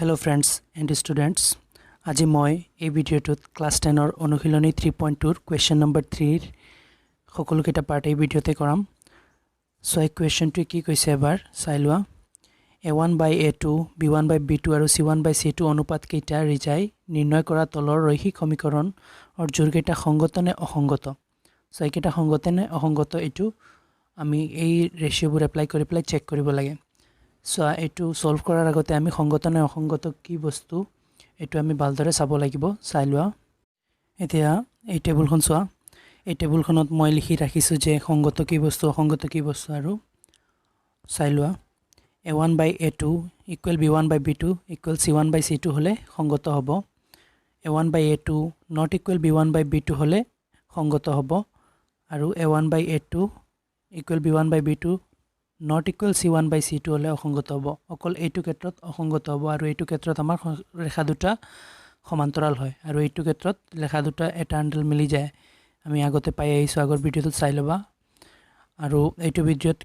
Hello friends and students. আজি মই এই ভিডিওটোত ক্লাস 10 ৰ অনুশীলনী 3.2 question number 3 ৰ সকলো কেটা পাৰ্ট এই ভিডিওতে কৰাম। সো এই কোৱেশ্চনটো কি কৈছে এবাৰ চাই লোৱা। a1 by a2 b1 by b2 আৰু c1 by c2 অনুপাত কেইটা ৰিজাই নিৰ্ণয় কৰা তলৰ ৰৈখিক সমীকৰণ আৰু জোৰ কেইটা সংগত নে অসংগত। সো এই কেইটা সংগত নে অসংগত এটো আমি এই ৰেশিওবোৰ এপ্লাই কৰি পেলাই চেক কৰিব লাগে। সো এটো সলভ কৰাৰ আগতে আমি সংগত নে অসংগত কি বস্তু এটো আমি ভালদৰে চাব লাগিব। চাই লোৱা এতিয়া এই টেবুলখন চোৱা। এই টেবুলখনত মই লিখি ৰাখিছো যে সংগত কি বস্তু অসংগত কি বস্তু আৰু চাই লোৱা। a1 by a2 equal b1 by b2 equal c1 by c2 হলে সংগত হ'ব। a1 by a2 not equal b1 by b2 হলে সংগত হ'ব আৰু a1 by a2 equal b1 by b2 not equal c1 by c2 হলে অসংগত হ'ব। অকল এইটো ক্ষেত্ৰত অসংগত হ'ব আৰু এইটো ক্ষেত্ৰত আমাৰ ৰেখা দুটা সমান্তৰাল হয় আৰু এইটো ক্ষেত্ৰত ৰেখা দুটা এটা আণ্ডাল মিলি যায়। আমি আগতে পাই আহিছো আগৰ ভিডিওটোত চাই লবা। আৰু এইটো ভিডিওত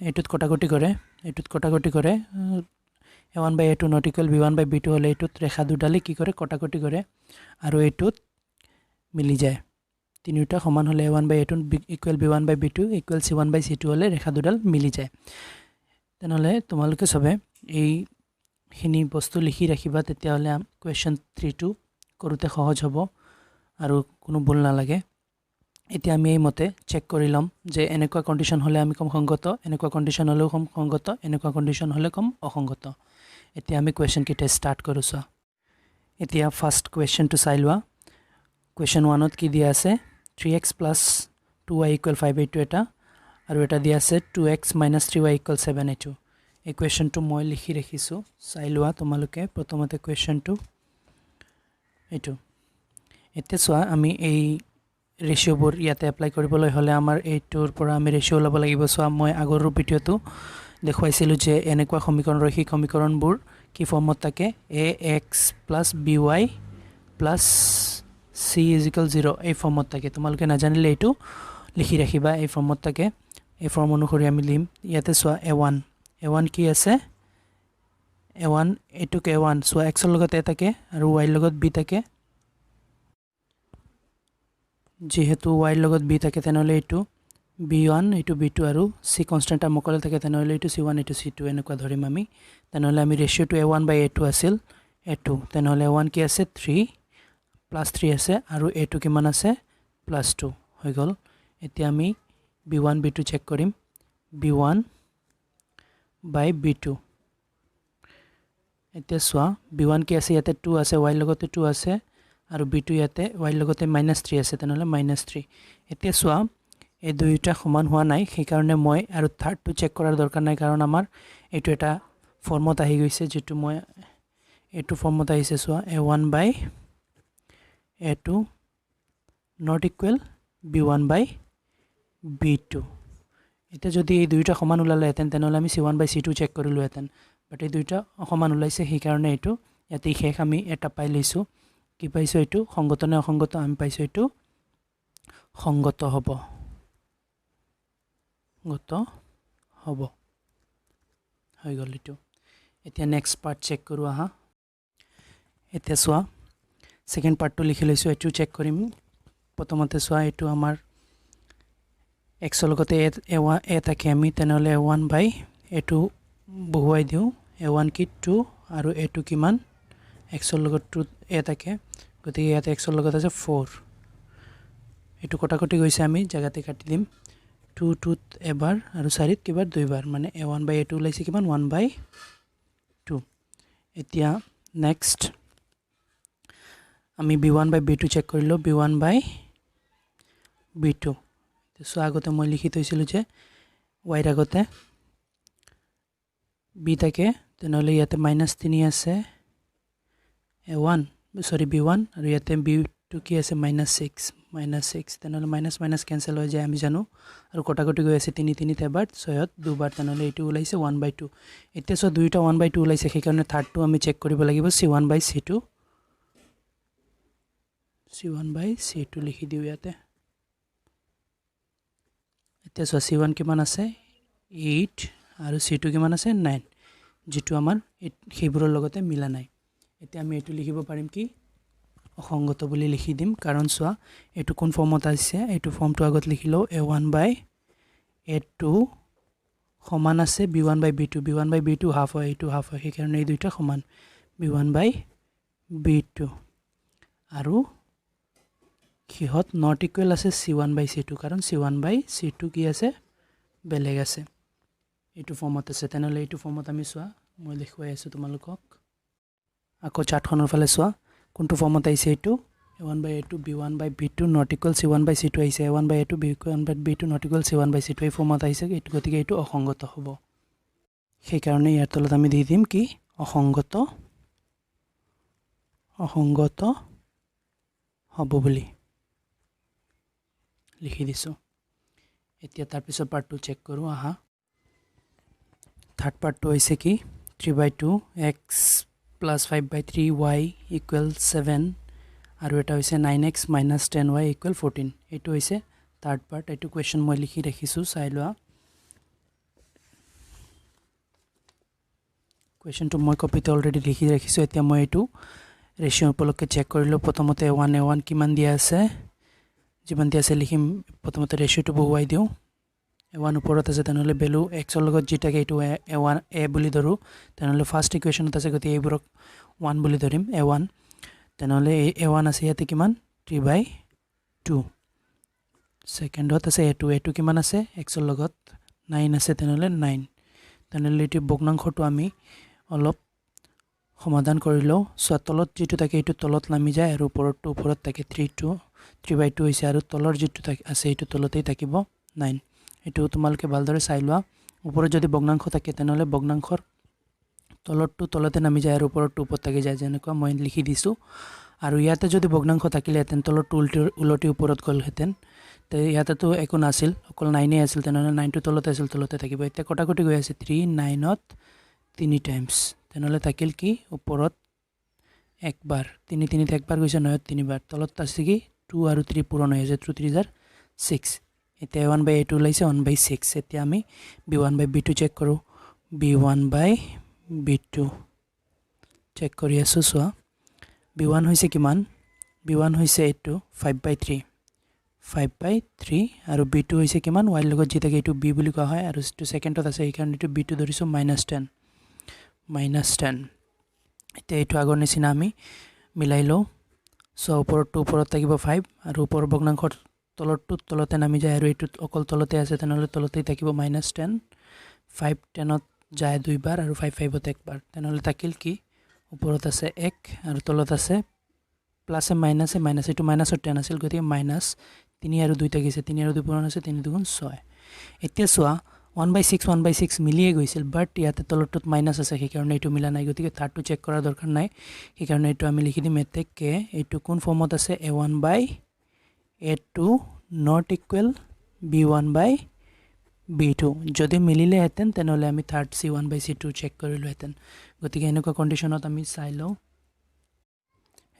এইটোত কটাকটি কৰে a1 by a2 not equal b1 by b2 হলে এইটোত ৰেখা দুডালে কি কৰে কটাকটি কৰে আৰু এইটোত মিলি যায়। তিনিটা সমান হলে a1 by a2 equal b1 by b2 equal c1 by c2 হলে ৰেখা দুডাল মিলি যায়। তেনেহলে তোমালোকে সবে এই খিনি বস্তু লিখি ৰাখিবা, তেতিয়া হলে কোৱেশ্চন 3 কৰোতে সহজ হ'ব আৰু কোনো ভুল নালাগে। এতিয়া আমি এই মতে চেক কৰি লম যে এনেকুৱা কন্ডিশন হলে আমি কম সংগত, এনেকুৱা কন্ডিশন হলে কম সংগত, এনেকুৱা কন্ডিশন হলে কম অসংগত। এতিয়া আমি কোৱেশ্চন কিটা স্টাৰ্ট কৰো। এতিয়া ফাৰ্স্ট কোৱেশ্চনটো চাই লোৱা। কোৱেশ্চন 1ত কি দিয়া আছে 3x plus 2y equal 5 এইটো এটা আৰু এটা দিয়া আছে 2x minus 3y equal 7 এইটো। এই কোৱেশ্চনটো মই লিখি ৰাখিছো, চাই লোৱা তোমালোকে। প্ৰথমতে কোৱেশ্চনটো এইটো। এতিয়া চোৱা আমি এই ৰেশিওবোৰ ইয়াতে এপ্লাই কৰিবলৈ হলে আমাৰ এইটোৰ পৰা আমি ৰেশিও ল'ব লাগিব। চোৱা মই আগৰ ভিডিওটো দেখুৱাইছিলো যে এনেকুৱা সমীকৰণ ৰৈখিক সমীকৰণবোৰ কি ফৰ্মত থাকে ax plus by plus c is equal 0 এই ফৰ্মত থাকে। তোমালোকে নাজানিলে এইটো লিখি ৰাখিবা, এই ফৰ্মত থাকে। এই ফৰ্ম অনুসৰি আমি লিম। ইয়াতে চোৱা a1 কি আছে a1 এইটো a1 চোৱা x ৰ লগত a থাকে আৰু y ৰ লগত b থাকে। যেহেতু y ৰ লগত b থাকে তেনেহলে এইটো b1 এইটো b2 আৰু c কনস্ট্যান্ট আমকলে থাকে তেনেহলে এইটো c1 এইটো c2 এনেকুৱা ধৰিম আমি। তেনেহলে আমি ৰেশিওটো a1 by a2 আছিল a2, তেনেহলে a1 কি আছে 3 plus 3 আছে আৰু a2 কিমান আছে +2 হৈ গল। এতিয়া আমি b1 b2 চেক কৰিম। b1 by b2 এতিয়া চোৱা b1 কি আছে ইয়াতে 2 আছে, y লগতে 2 আছে আৰু b2 ইয়াতে y লগতে -3 আছে তেনেহলে -3। এতিয়া চোৱা এই দুইটা সমান হোৱা নাই, সেই কাৰণে মই আৰু থাৰ্ডটো চেক কৰাৰ দৰকাৰ নাই কাৰণ আমাৰ এইটো এটা ফৰ্মত আহি গৈছে, যেটো মই এইটো ফৰ্মত আহিছে। চোৱা a1 by a2 not equal b1 by b2। এতিয়া যদি এই দুইটা সমান ওলালে হেতেন তেনেহলে আমি c1 by c2 চেক কৰিলো হেতেন, বাট এই দুইটা সমান ওলাইছে সেই কাৰণে এইটো ইয়াতে শেষ আমি এটা পাই লৈছো। কি পাইছো এইটো সংগত নে অসংগত, আমি পাইছো এইটো সংগত হ'ব। হৈ গল এইটো। এতিয়া নেক্সট পাৰ্ট চেক কৰো আহা। এতিয়া চোৱা সেকেন্ড পাৰ্টটো লিখি লৈছো, এইটো চেক কৰিম। প্ৰথমতে চোৱা এইটো আমাৰ x ৰ লগতে a থাকে আমি তেনেহলে a1 by a2 বহুৱাই দিও। a1 কি 2 আৰু a2 কিমান x ৰ লগত 2 a থাকে, গতিকে ইয়াতে x ৰ লগত আছে 4। এইটো কটাকটি গৈছে, আমি জায়গাতে কাটি দিম। 2 2 এবাৰ আৰু 4 ত কিবাৰ দুইবাৰ, মানে a1 by a2 ওলাইছে কিমান 1 by 2। এতিয়া নেক্সট আমি b1 by b2 চেক কৰিলো। b1 by b2 সো আগতে মই লিখি থৈছিলো যে y ৰ আগতে b থাকে তেনেহলে ইয়াতে -3 আছে b1 আৰু ইয়াতে b2 কি আছে -6 তেনেহলে মাইনাস কেনসেল হৈ যায় আমি জানো, আৰু কটাকটি গৈ আছে 3 3 এবাৰ 6 ত দুবাৰ, তেনেহলে এইটো ওলাইছে 1 by 2। এতিয়া সো দুইটা 1 by 2 ওলাইছে, সেই কাৰণে থাৰ্ডটো আমি চেক কৰিব লাগিব c1 by c2 লিখি দিও ইয়াতে। এতিয়া সো c1 কিমান আছে 8 আৰু c2 কিমান আছে 9। যেটো আমাৰ সেইবোৰৰ লগতে মিলা নাই এতিয়া আমি এটো লিখিব পাৰিম কি অসংগত বুলি লিখি দিম কাৰণ সোৱা এটো কোন ফৰ্মত আছে এটো ফৰ্মটো আগত লিখিলো a1 by a2 সমান আছে b1 by b2 b1 by b2 half হয় এটো হাফ হয় সেই কাৰণে এই দুইটা সমান b1 by b2 আৰু কিহত not equal আছে c1 by c2 কাৰণ c1 by c2 কি আছে বেলেগ আছে এটো ফৰ্মত আছে তেনেলে এটো ফৰ্মত আমি সোৱা মই লিখুৱাই আছো তোমালোকক আকৌ চাৰ্টখনৰ ফালে সোৱা কোনটো ফৰ্মত আছে এটো a1 by a2 b1 by b2 not equal c1 by c2 আছে a1 by a2 b1 by b2 not equal c1 by c2 এই ফৰ্মত আছে এটো গতিকে এটো অসংগত হ'ব সেই কাৰণে ইয়াৰ তলত আমি দি দিম কি অসংগত হ'ব বুলি লিখি দিছো এতিয়া তাৰ পিছৰ পাৰ্টটো চেক কৰো আহা থাৰ্ড পাৰ্টটো হৈছে কি 3/2 x plus 5/3 y equal 7 আৰু এটা হৈছে 9x minus 10y equal 14 এটো হৈছে থাৰ্ড পাৰ্ট এটো কোৱেশ্চন মই লিখি ৰাখিছো চাই লোৱা কোৱেশ্চনটো মই কপিতে অলৰেডি লিখি ৰাখিছো এতিয়া মই এটো ৰেশিও উপলক্ষে চেক কৰিলো প্ৰথমতে a1 কিমান দিয়া আছে যিমান দিয়া আছে লিখিম প্ৰথমতে ৰেশিওটো বহুৱাই দিও a1 ওপৰত আছে তেনেহলে ভ্যালু x ৰ লগত যেটাকে এটো a1 a বুলি ধৰো তেনেহলে ফাৰ্স্ট ইকুৱেশনত আছে গতি এইবোৰক 1 বুলি ধৰিম a1 তেনেহলে a1 আছে ইয়াতে কিমান 3/2 সেকেন্ডত আছে a2 কিমান আছে x ৰ লগত 9 আছে তেনেহলে 9 তেনেহলে এটো ভগ্নাংশটো আমি অলপ সমাধান কৰিলো তলত যেটো থাকে এটো তলত নামি যায় আৰু ওপৰত থাকে 3/2 হৈছে আৰু তলৰ যেটো আছে এটো তলতেই থাকিব 9 এটো তোমালকে ভালদৰে চাই লোৱা ওপৰত যদি ভগ্নাংশ থাকে তেনেহলে ভগ্নাংশৰ তলৰটো তলতে নামি যায় আৰু ওপৰটো ওপৰত থাকি যায় যেনেকুৱা মই লিখি দিছো আৰু ইয়াতে যদি ভগ্নাংশ থাকিলে হেতেন তলৰটো উলটি ওপৰত গল হেতেন তে ইয়াতে তো একো নাছিল অকল 9 এ আছিল তেনেহলে 9 টো তলতে আছিল তলতে থাকিব এতিয়া কটাকটি গৈ আছে 3 9 ত 3 টাইমছ তেনেহলে থাকিল কি ওপৰত একবাৰ 3 3 একবাৰ গৈছে 9 তিনিবাৰ তলত আছে কি 2 আৰু 3 পূৰণ হৈ আছে 2 3 জাৰ 6 এতিয়া a1 by a2 লাইছে 1 by 6 এতিয়া আমি b1 by b2 চেক কৰো b1 by b2 চেক কৰি আছো সোৱা b1 হৈছে কিমান b1 হৈছে এটো 5/3 আৰু b2 হৈছে কিমান y লগত যেটাকে এটো b বুলি কোৱা হয় আৰু এটো সেকেন্ডত আছে এই কাৰণে এটো b2 ধৰিছো -10 এতিয়া এটো আগৰ নিচিনা আমি মিলাই লও সো ওপৰত থাকিব 5 আৰু ওপৰ ভগ্নাংশৰ তলতে নামি যায় আৰু এটো অকল তলতে আছে তেনেহলে তলতেই থাকিব -10 5 10ত যায় দুইবাৰ আৰু 5 5ত একবাৰ তেনেহলে থাকিল কি ওপৰত আছে 1 আৰু তলত আছে প্লাসে মাইনাসে মাইনাস এটো মাইনাসৰ 10 আছিল গতি মাইনাস 3 আৰু 2 থাকিছে 3 আৰু 2 পূৰণ আছে 3 2 6 এতিয়া সোৱা 1/6 মিলিয়ে গৈছিল বাট ইয়াতে তলৰটোত মাইনাস আছে সেই কাৰণে এটো মিলা নাই গতিকে থাৰ্ডটো চেক কৰা দৰকাৰ নাই সেই কাৰণে এটো আমি লিখি দিম এতেকে এটো কোন ফৰ্মত আছে a1 by a2 not equal b1 by b2 যদি মিলিলে হেতেন তেনেহলে আমি third c1 by c2 check কৰিলো হেতেন গতিকে এনেকুৱা কন্ডিশনত আমি চাই লও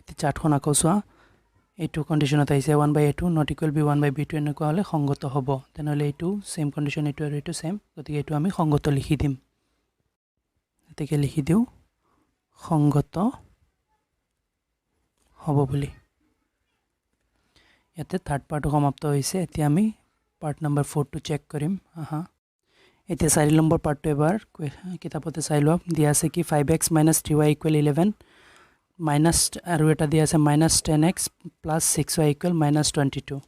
এতি চাৰ্টখন আকৌ সোৱা এটো কন্ডিশনত আছে a1 by a2 not equal b1 by b2 এনেকুৱা হলে সংগত হ'ব তেনেহলে এটো সেম কন্ডিশন এটো আৰু এটো সেম গতিকে এটো আমি সংগত লিখি দিম এতেকে লিখি দিও সংগত হ'ব বুলি ইয়াতে থাৰ্ড পাৰ্টটো সমাপ্ত হৈছে এতিয়া আমি পাৰ্ট নম্বৰ 4 টো চেক কৰিম আহা এতিয়া 4 নম্বৰ পাৰ্টটো এবাৰ কিতাপতে চাই লওক দিয়া আছে কি 5x - 3y = 11 মাইনাস আৰু এটা দিয়া আছে -10x + 6y = -22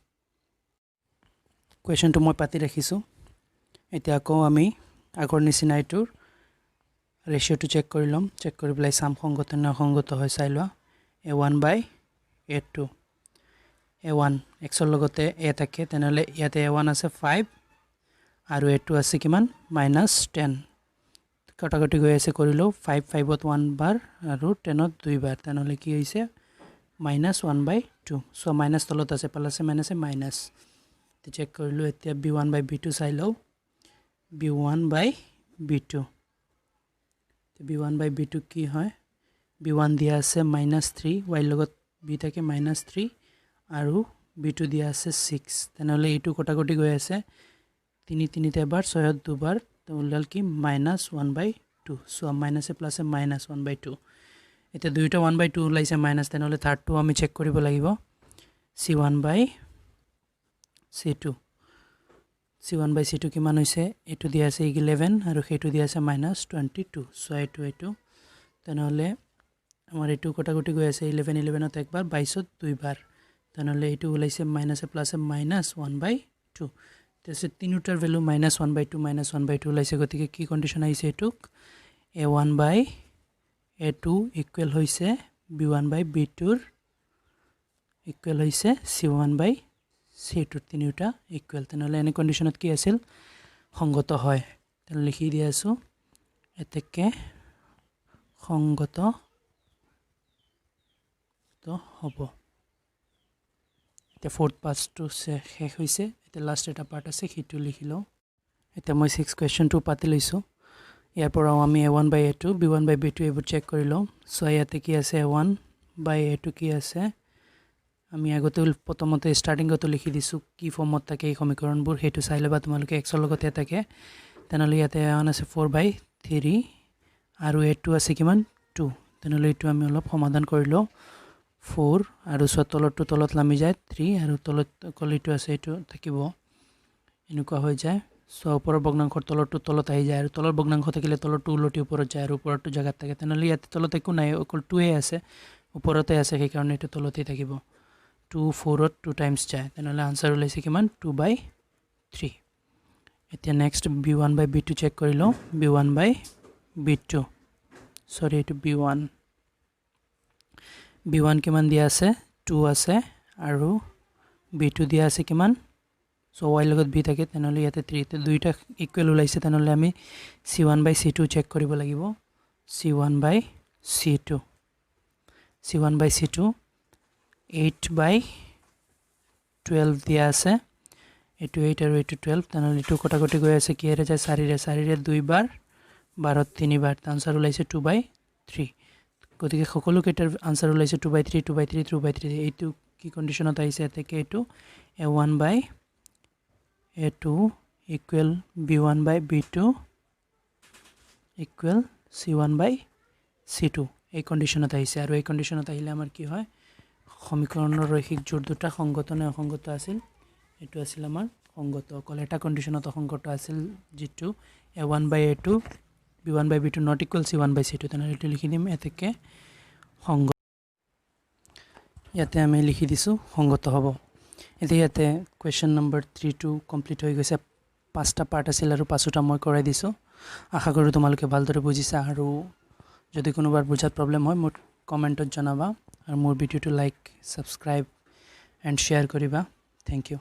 কোৱেশ্চনটো মই পাতি ৰাখিছো এতিয়া আকৌ আমি আগৰ নিচিনা এটোৰ ৰেশিওটো চেক কৰি লম চেক কৰি প্লাই সাম সংগত না সংগত হয় চাই লোৱা a1 by a2 a1 x ৰ লগতে a থাকে তেনেহলে ইয়াতে a1 আছে 5 আৰু a2 আছে কিমান -10 কটাকটি গৈ আছে কৰিলো 5 5ত 1 বাৰ আৰু 10ত 2 বাৰ তেনেহলে কি হৈছে -1/2 সো মাইনাস তলত আছে প্লাসে মাইনাসে মাইনাস তে চেক কৰিলো এতিয়া b1 by b2 চাই লও b1 by b2 তে b1 by b2 কি হয় b1 দিয়া আছে -3 y লগত b থাকে -3 আৰু b2 দিয়া আছে 6 তেনেহলে এটো কটাকটি গৈ আছে 3 3 তে এবাৰ 6 ত দুবাৰ তো ওলাল কি -1/2 2 সো মাইনাসে প্লাসে মাইনাস 1/2 এটা দুইটা 1/2 ওলাইছে মাইনাস তেনেহলে থাৰ্ডটো আমি চেক কৰিব লাগিব c1/c2 c1/c2 কিমান হৈছে এটো দিয়া আছে 11 আৰু হেটো দিয়া আছে -22 সো এটো তেনেহলে আমাৰ এটো কটাকটি গৈ আছে 11 11ত একবাৰ 22ত দুইবাৰ তেনেহলে এটো ওলাইছে মাইনাসে প্লাসে -1/2 তেছে তিনিটাৰ ভ্যালু -1/2 -1/2 ওলাইছে গতিকে কি কন্ডিশন আহিছে এটুক a1/a2 ইকুৱেল হৈছে b1/b2 ইকুৱেল হৈছে c1/c2 তিনিটা ইকুৱেল তেনেহলে এনে কন্ডিশনত কি আছিল সংগত হয় তেনে লিখি দিয়া আছো এতেকে সংগত তো হ'ব এটা ফোর্থ পার্টটো শেষ হৈছে এটা লাস্ট এটা পার্ট আছে হিটু লিখিলো এটা মই 6 কোয়েশ্চনটো পাতি লৈছো ইয়াৰ পৰা আমি a1/a2 b1/b2 এবোৰ চেক কৰিলো সো ইয়াতে কি আছে a1/a2 কি আছে আমি আগতে প্ৰথমতে স্টাৰ্টিংটো লিখি দিছো কি ফৰ্মত থাকে এই সমীকৰণবোৰ হেতু চাই লবা তোমালোকে x ৰ লগতে থাকে তেনেহলে ইয়াতে a1 আছে 4/3 আৰু a2 আছে কিমান 2 তেনেহলে এটো আমি অলপ সমাধান কৰিলো 4 আৰু তলৰটো তলত নামি যায় 3 আৰু তলত কলিটো আছে এটো থাকিব এনেকুৱা হৈ যায় সো ওপৰৰ ভগ্নাংশৰ তলৰটো তলত আহি যায় আৰু তলৰ ভগ্নাংশ থাকিলে তলৰটো উলটি ওপৰত যায় আৰু ওপৰটো জায়গা থাকে তেনেহলে ইয়াতে তলত একো নাই অকল 2 এ আছে ওপৰতে আছে সেই কাৰণে এটো তলতে থাকিব 2 4 ত 2 টাইমছ যায় তেনেহলে আনসাৰ ওলাইছে কিমান 2/3 এতিয়া নেক্সট b1/b2 চেক কৰিলো b1/b2 সৰি এটো b1 কিমান দিয়া আছে 2 আছে আৰু b2 দিয়া আছে কিমান সো y লগত b থাকে তেনেহলে ইয়াতে 3 তে দুইটা ইকুৱেল ওলাইছে তেনেহলে আমি c1/c2 চেক কৰিব লাগিব c1/c2 8/12 দিয়া আছে এটো 8 আৰু এটো 12 তেনেহলে এটো কটাকটি গৈ আছে কি এৰে যায় 4 ৰে দুইবাৰ 12 তিনিবাৰ আনসাৰ ওলাইছে 2/3 গতিকে সকলো কেটাৰ আনসাৰ ওলাইছে 2/3 2/3 2/3 এইটো কি কন্ডিশনত আহিছে এতেকে এটো a1/a2 equal b1/b2 equal c1/c2 এই কন্ডিশনত আহিছে আৰু এই কন্ডিশনত আহিলে আমাৰ কি হয় সমীকৰণৰ ৰৈখিক জোড় দুটা সংগত নে অসংগত আছিল এটো আছিল আমাৰ সংগত অকল এটা কন্ডিশনত অসংগত আছিল যেটো a1/a2 b1/b2 not equal c1/c2 তেনেহলে এটো লিখি দিম এতেকে সংগত ইয়াতে আমি লিখি দিছো সংগত হ'ব এতিয়া ইয়াতে কোয়েশ্চন নম্বৰ 3 টো কমপ্লিট হৈ গৈছে পাঁচটা পাৰ্ট আছিল আৰু পাঁচটা মই কৰাই দিছো আশা কৰো তোমালোকে ভালদৰে বুজিছা আৰু যদি কোনোবাৰ বুজাত প্ৰবলেম হয় মোৰ কমেন্টত জনাবা আৰু মোৰ ভিডিওটো লাইক সাবস্ক্ৰাইব এণ্ড শেয়াৰ কৰিবা থ্যাংক ইউ